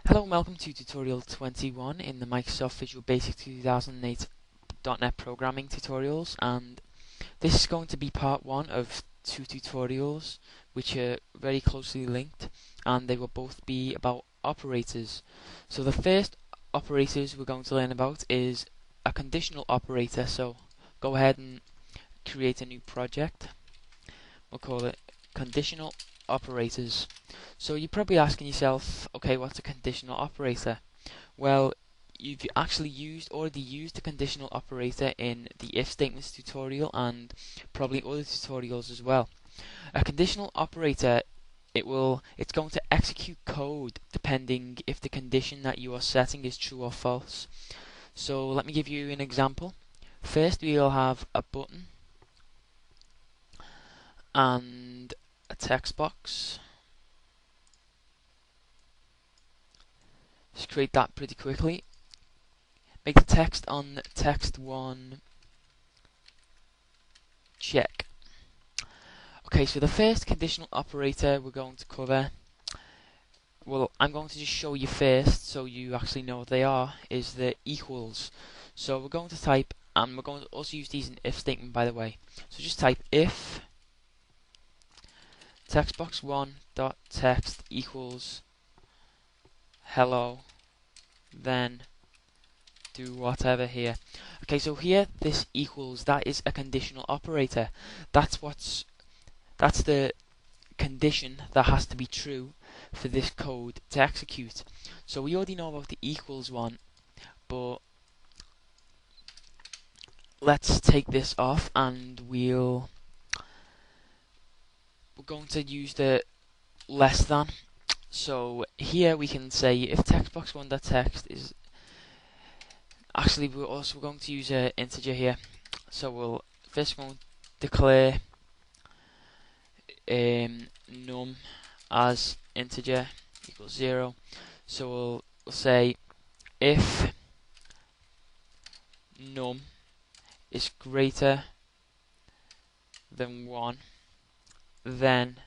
Hello and welcome to tutorial 21 in the Microsoft Visual Basic 2008 .NET Programming tutorials, and this is going to be part one of two tutorials which are very closely linked, and they will both be about operators. So the first operators we're going to learn about is a conditional operator. So go ahead and create a new project. We'll call it conditional operators. So you're probably asking yourself, okay, what's a conditional operator? Well, you've actually already used the conditional operator in the if statements tutorial and probably other tutorials as well. A conditional operator, it's going to execute code depending if the condition that you are setting is true or false. So let me give you an example. First we'll have a button and a text box. Just create that pretty quickly. Make the text on text 1 check. Okay, so the first conditional operator we're going to cover, well, I'm going to just show you first so you actually know what they are, is the equals. So we're going to type, and we're going to also use these in if statement, by the way. So just type if textbox1 dot text equals hello, then do whatever here. Okay, so here this equals, that is a conditional operator. That's the condition that has to be true for this code to execute. So we already know about the equals one, but let's take this off and we're going to use the less than. So here we can say if textbox1.text is actually, we're also going to use an integer here. So we'll first going to declare num as integer equals 0. So we'll say if num is greater than 1, then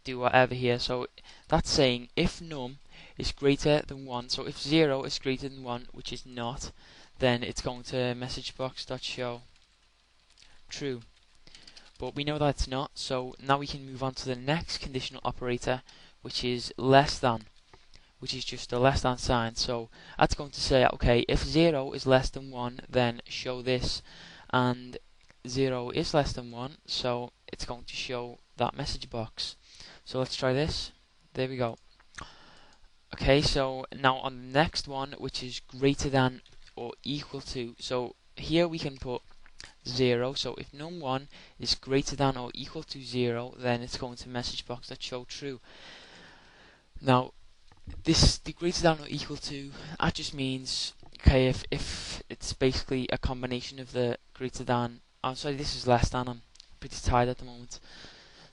do whatever here. So that's saying if num is greater than 1, so if 0 is greater than 1, which is not, then it's going to messagebox.show true. But we know that it's not, so now we can move on to the next conditional operator, which is less than, which is just a less than sign. So that's going to say, okay, if 0 is less than 1, then show this, and 0 is less than 1, so it's going to show that message box. So let's try this. There we go. Okay, so now on the next one, which is greater than or equal to, so here we can put 0. So if num1 is greater than or equal to 0, then it's going to message box that show true. Now the greater than or equal to, that just means, okay, if it's basically a combination of the greater than, I'm sorry, this is less than, I'm pretty tired at the moment.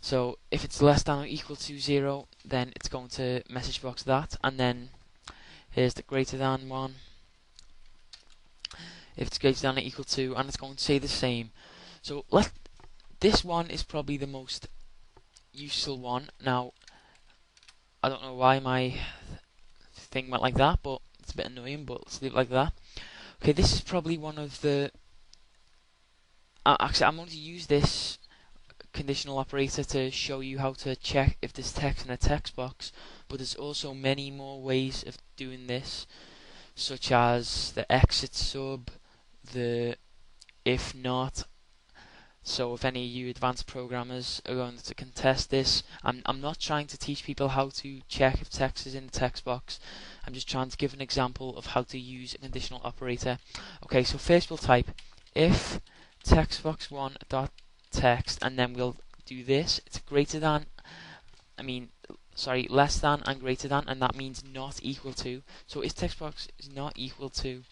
So if it's less than or equal to 0, then it's going to message box that, and then here's the greater than one. If it's greater than or equal to, and it's going to say the same. So this one is probably the most useful one. Now, I don't know why my thing went like that, but it's a bit annoying, but let's leave it like that. Okay, this is probably one of the... actually, I'm going to use this conditional operator to show you how to check if there's text in a text box, but there's also many more ways of doing this, such as the exit sub, the if not. So if any of you advanced programmers are going to contest this, I'm not trying to teach people how to check if text is in the text box. I'm just trying to give an example of how to use a conditional operator. Okay, so first we'll type if textbox1.text, and then we'll do this. It's greater than, less than and greater than, and that means not equal to. So if text box is not equal to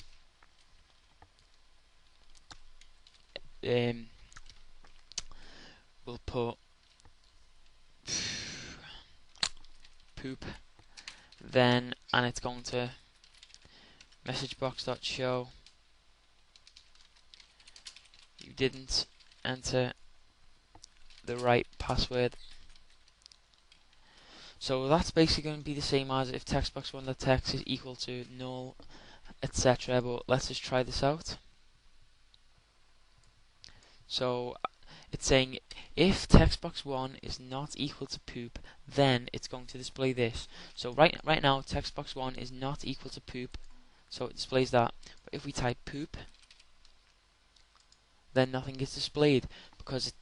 we'll put poop, then, and it's going to messagebox.show you didn't enter the right password. So that's basically going to be the same as if text box 1.text is equal to null, etc. But let's just try this out. So it's saying if text box 1 is not equal to poop, then it's going to display this. So right now text box 1 is not equal to poop, so it displays that. But if we type poop, then nothing is displayed because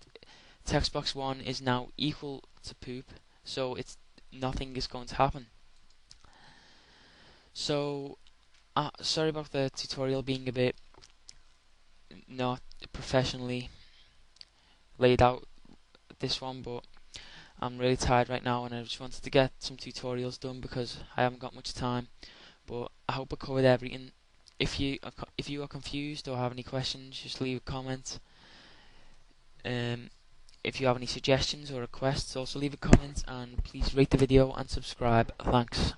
text box 1 is now equal to poop, so nothing is going to happen. So sorry about the tutorial being a bit not professionally laid out, this one, but I'm really tired right now and I just wanted to get some tutorials done because I haven't got much time. But I hope I covered everything. If you are confused or have any questions, just leave a comment. If you have any suggestions or requests, also leave a comment, and please rate the video and subscribe. Thanks.